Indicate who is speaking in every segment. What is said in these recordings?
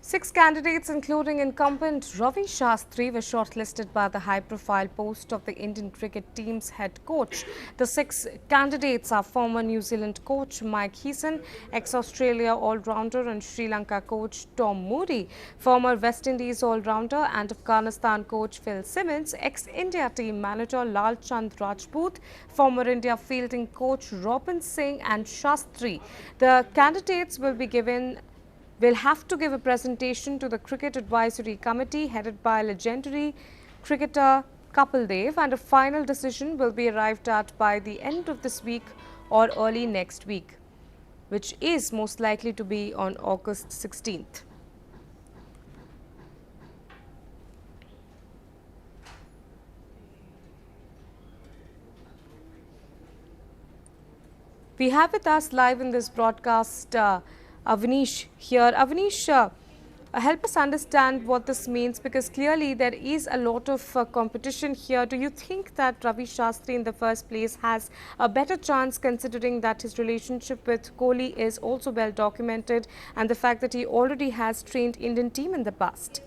Speaker 1: 6 candidates, including incumbent Ravi Shastri, were shortlisted by the high-profile post of the Indian cricket team's head coach. The 6 candidates are former New Zealand coach Mike Hesson, ex-Australia all-rounder and Sri Lanka coach Tom Moody, former West Indies all-rounder and Afghanistan coach Phil Simmons, ex-India team manager Lalchand Rajput, former India fielding coach Robin Singh and Shastri. The candidates will have to give a presentation to the Cricket Advisory Committee headed by legendary cricketer Kapil Dev, and a final decision will be arrived at by the end of this week or early next week, which is most likely to be on August 16th. We have with us live in this broadcast Avnish here. Avnish, help us understand what this means, because clearly there is a lot of competition here. Do you think that Ravi Shastri in the first place has a better chance, considering that his relationship with Kohli is also well documented and the fact that he already has trained Indian team in the past?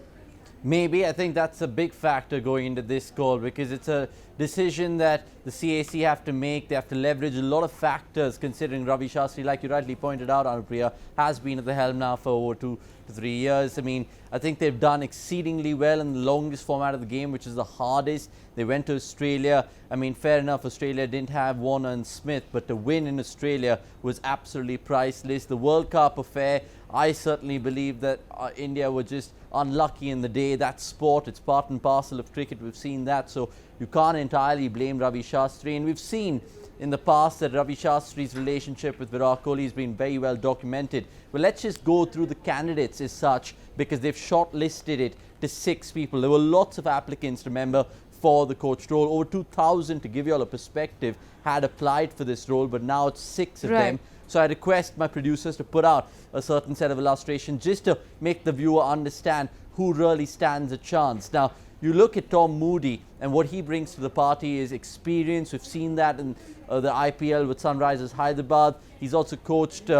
Speaker 2: Maybe. I think that's a big factor going into this call, because it's a decision that the CAC have to make. They have to leverage a lot of factors, considering Ravi Shastri, like you rightly pointed out, Anupriya, has been at the helm now for over 2 to 3 years. I mean, I think they've done exceedingly well in the longest format of the game, which is the hardest. They went to Australia. I mean, fair enough, Australia didn't have Warner and Smith, but the win in Australia was absolutely priceless. The World Cup affair, I certainly believe that India were just unlucky in the day. That's sport. It's part and parcel of cricket. We've seen that. So you can't entirely blame Ravi Shastri. And we've seen in the past that Ravi Shastri's relationship with Virat Kohli has been very well documented. Well, let's just go through the candidates as such, because they've shortlisted it to 6 people. There were lots of applicants, remember, for the coach role. Over 2,000, to give you all a perspective, had applied for this role, but now it's 6 of them. So I request my producers to put out a certain set of illustrations just to make the viewer understand who really stands a chance. Now, you look at Tom Moody, and what he brings to the party is experience. We've seen that in the IPL with Sunrisers Hyderabad. He's also coached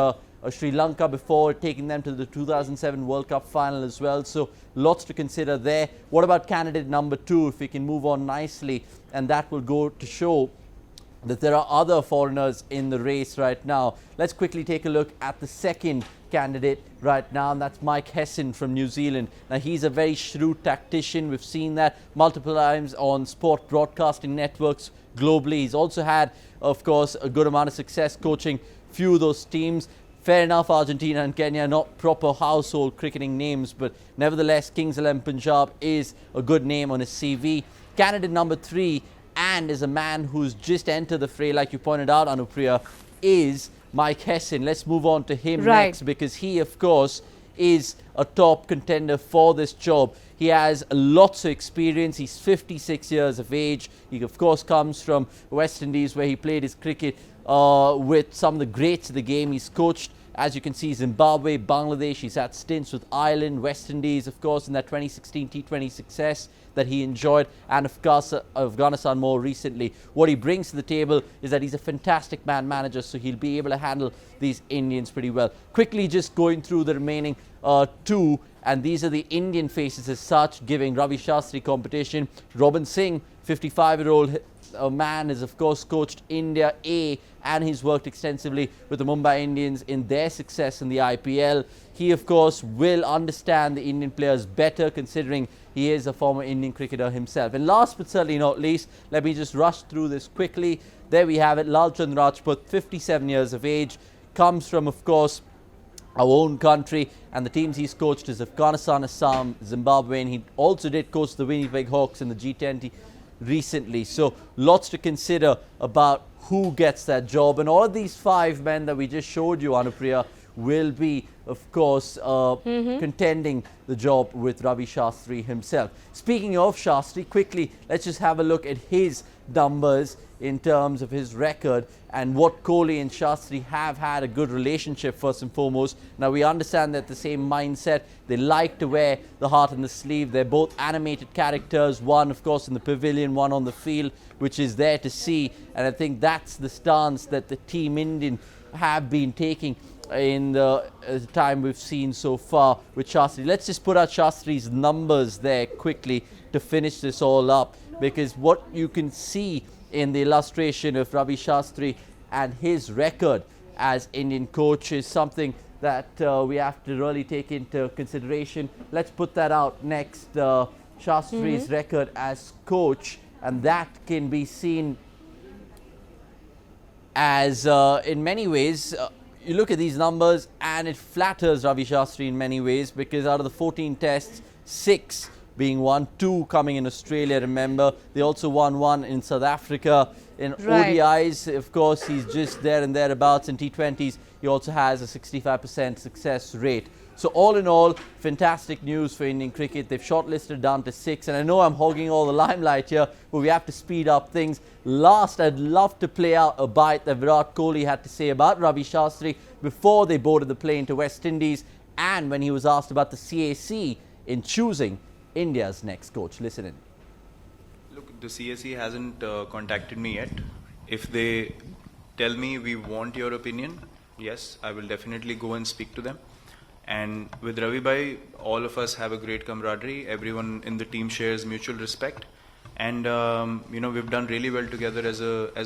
Speaker 2: Sri Lanka before, taking them to the 2007 World Cup final as well. So lots to consider there. What about candidate number 2, if we can move on nicely? And that will go to show that there are other foreigners in the race right now. Let's quickly take a look at the second candidate right now, and that's Mike Hesson from New Zealand. Now, he's a very shrewd tactician. We've seen that multiple times on sport broadcasting networks globally. He's also had, of course, a good amount of success coaching few of those teams. Fair enough, Argentina and Kenya, not proper household cricketing names, but nevertheless, Kings 11 Punjab is a good name on his CV. Candidate number 3, and is a man who's just entered the fray, like you pointed out, Anupriya, is Mike Hesson. Let's move on to him next, because he, of course, is a top contender for this job. He has lots of experience. He's 56 years of age. He, of course, comes from West Indies, where he played his cricket with some of the greats of the game. He's coached, as you can see, Zimbabwe, Bangladesh. He's had stints with Ireland, West Indies, of course, in that 2016 T20 success that he enjoyed, and Afghanistan more recently. What he brings to the table is that he's a fantastic man manager, so he'll be able to handle these Indians pretty well. Quickly just going through the remaining 2, and these are the Indian faces as such, giving Ravi Shastri competition. Robin Singh, 55-year-old man, is of course coached India A, and he's worked extensively with the Mumbai Indians in their success in the IPL. He, of course, will understand the Indian players better, considering he is a former Indian cricketer himself. And last but certainly not least, let me just rush through this quickly. There we have it. Lalchand Rajput, 57 years of age, comes from, of course, our own country, and the teams he's coached is Afghanistan, Assam, Zimbabwe, and he also did coach the Winnipeg Hawks in the G20 recently. So lots to consider about who gets that job. And all of these 5 men that we just showed you, Anupriya, will be, of course, contending the job with Ravi Shastri himself. Speaking of Shastri, quickly, let's just have a look at his numbers in terms of his record, and what Kohli and Shastri have had a good relationship first and foremost. Now, we understand that the same mindset. They like to wear the heart on the sleeve. They're both animated characters, one, of course, in the pavilion, one on the field, which is there to see. And I think that's the stance that the Team Indian have been taking in the time we've seen so far with Shastri. Let's just put out Shastri's numbers there quickly to finish this all up, because what you can see in the illustration of Ravi Shastri and his record as Indian coach is something that we have to really take into consideration. Let's put that out next, Shastri's record as coach, and that can be seen as in many ways you look at these numbers and it flatters Ravi Shastri in many ways, because out of the 14 tests, 6 being won, 2 coming in Australia, remember. They also won 1 in South Africa. In ODIs, of course, he's just there and thereabouts. In T20s, he also has a 65% success rate. So all in all, fantastic news for Indian cricket. They've shortlisted down to 6, and I know I'm hogging all the limelight here, but we have to speed up things. Last, I'd love to play out a bite that Virat Kohli had to say about Ravi Shastri before they boarded the plane to West Indies, and when he was asked about the CAC in choosing India's next coach. Listen in.
Speaker 3: Look, the CAC hasn't contacted me yet. If they tell me we want your opinion, yes, I will definitely go and speak to them. And with Ravi Bhai, all of us have a great camaraderie. Everyone in the team shares mutual respect, and we've done really well together as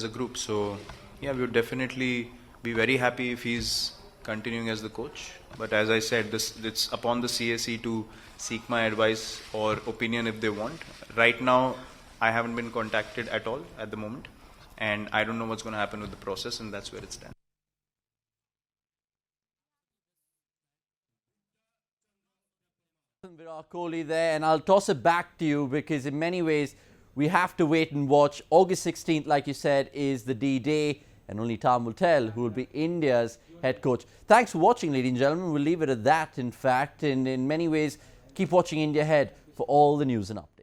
Speaker 3: a group. So yeah, we would definitely be very happy if he's continuing as the coach. But as I said, it's upon the CAC to seek my advice or opinion if they want. Right now, I haven't been contacted at all at the moment, and I don't know what's going to happen with the process, and that's where it stands.
Speaker 2: Virat Kohli there, and I'll toss it back to you, because in many ways we have to wait and watch. August 16th, like you said, is the D-Day, and only time will tell who will be India's head coach. Thanks for watching, ladies and gentlemen. We'll leave it at that, in fact, and in many ways keep watching India Ahead for all the news and updates.